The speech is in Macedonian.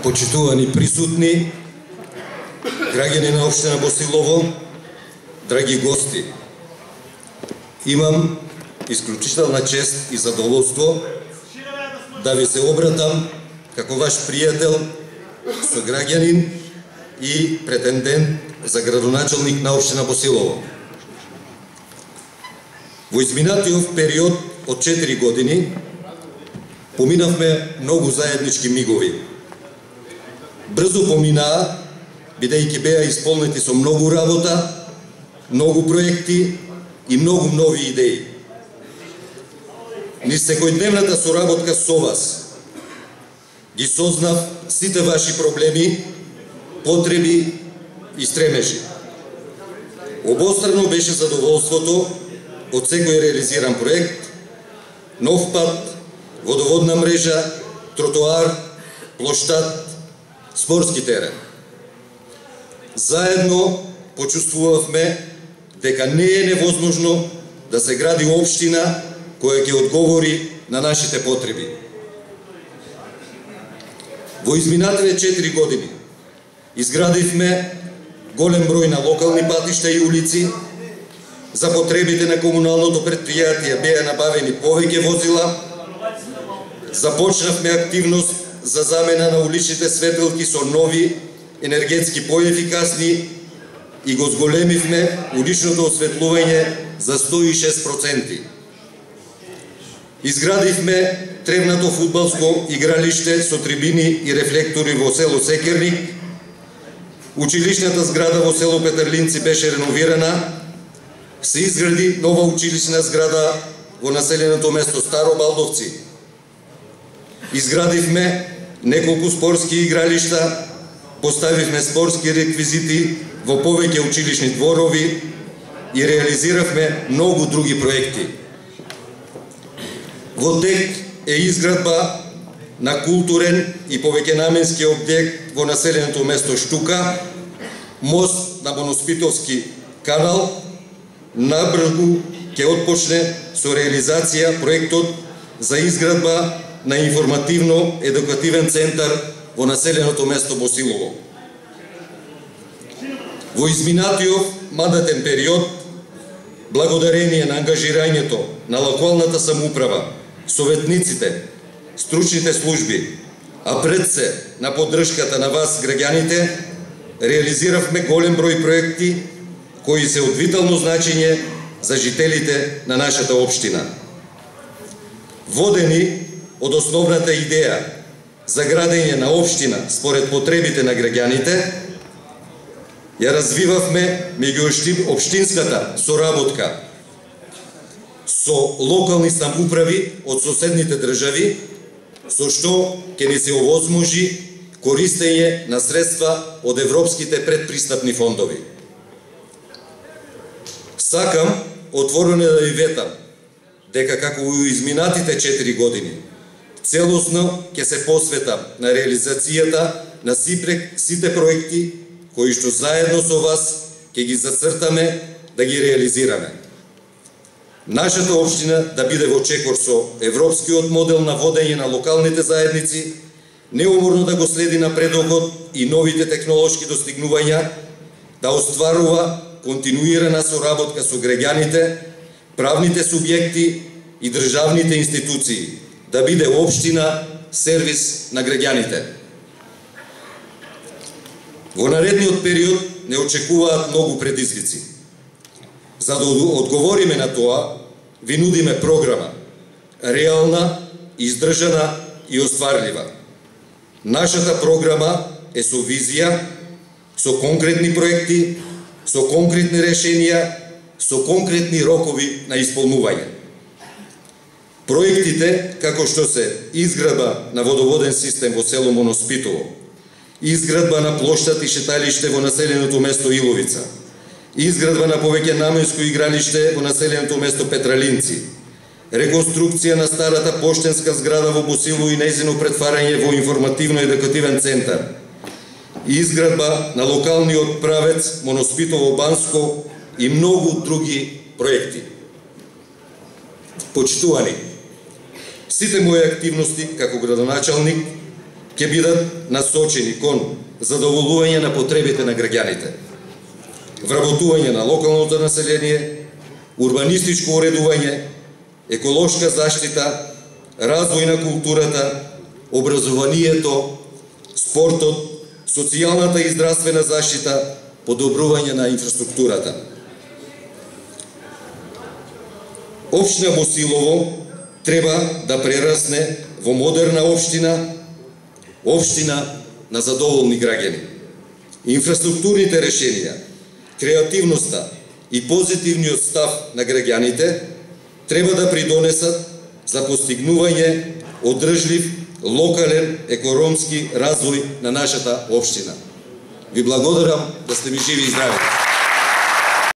Почитувани присутни, граѓани на општина Босилово, драги гости, имам исклучителна чест и задоволство да ви се обратам како ваш пријател, сограѓанин и претендент за градоначалник на општина Босилово. Во изминатиот период од 4 години поминавме многу заеднички мигови. Брзо поминаа, бидејќи беа исполнети со многу работа, многу проекти и многу нови идеи. Низ секојдневната соработка со вас ги сознав сите ваши проблеми, потреби и стремежи. Обострано беше задоволството од секој реализиран проект, нов пат, водоводна мрежа, тротоар, плоштад, спортски терен. Заедно почувствувавме дека не е невозможно да се гради општина која ќе одговори на нашите потреби. Во изминатите 4 години изградивме голем број на локални патишта и улици, за потребите на комуналното предпријатие беа набавени повеќе возила, започнавме активност за замена на уличните светилки со нови, енергетски поефикасни и го зголемивме уличното осветлување за 106%. Изградивме тревнато фудбалско игралиште со трибини и рефлектори во село Секерник, училишната зграда во село Петрлинци беше реновирана, се изгради нова училишна зграда во населеното место Старо Балдовци. Изградивме неколку спортски игралишта, поставивме спортски реквизити во повеќе училишни дворови и реализиравме многу други проекти. Во тек е изградба на културен и повеќенаменски објект во населеното место Штука, мост на Моноспитовски канал. Набрзо ќе отпочне со реализација проектот за изградба на информативно-едукативен центар во населеното место Босилово. Во изминатиот мандатен период, благодарение на ангажирањето на локалната самоуправа, советниците, стручните служби, а пред се на поддршката на вас, граѓаните, реализиравме голем број проекти кои се од витално значење за жителите на нашата општина. Водени од основната идеја за градење на општина според потребите на граѓаните, ја развивавме меѓу општинската соработка со локални самоуправи од соседните држави, со што ќе ни се овозможи користење на средства од европските предпристапни фондови. Сакам отворено да ви ветам дека како во изминатите 4 години целосно ќе се посветам на реализацијата на сите проекти кои што заедно со вас ќе ги зацртаме да ги реализираме. Нашата општина да биде во чекор со европскиот модел на водење на локалните заедници, неуморно да го следи напредокот и новите технолошки достигнувања, да остварува континуирана соработка со граѓаните, правните субјекти и државните институции, да биде општина сервис на граѓаните. Во наредниот период не очекуваат многу предизвици. За да одговориме на тоа, ви нудиме програма, реална, издржана и остварлива. Нашата програма е со визија, со конкретни проекти, со конкретни решенија, со конкретни рокови на исполнување. Проектите, како што се изградба на водоводен систем во село Моноспитово, изградба на плоштад и шеталиште во населеното место Иловица, изградба на повеќенаменско игралиште во населеното место Петралинци, реконструкција на старата поштенска зграда во Босилово и нејзино претварање во информативно-едукативен центар, изградба на локалниот правец Моноспитово Банско и многу други проекти. Почитувани, сите мои активности како градоначалник ќе бидат насочени кон задоволување на потребите на граѓаните, вработување на локалното население, урбанистичко уредување, еколошка заштита, развој на културата, образованието, спортот, социјалната и здравствена заштита, подобрување на инфраструктурата. Општина Босилово треба да прерасне во модерна општина, општина на задоволни граѓани. Инфраструктурните решенија, креативноста и позитивниот став на граѓаните треба да придонесат за постигнување одржлив локален економски развој на нашата општина. Ви благодарам, да сте ми живи и здрави.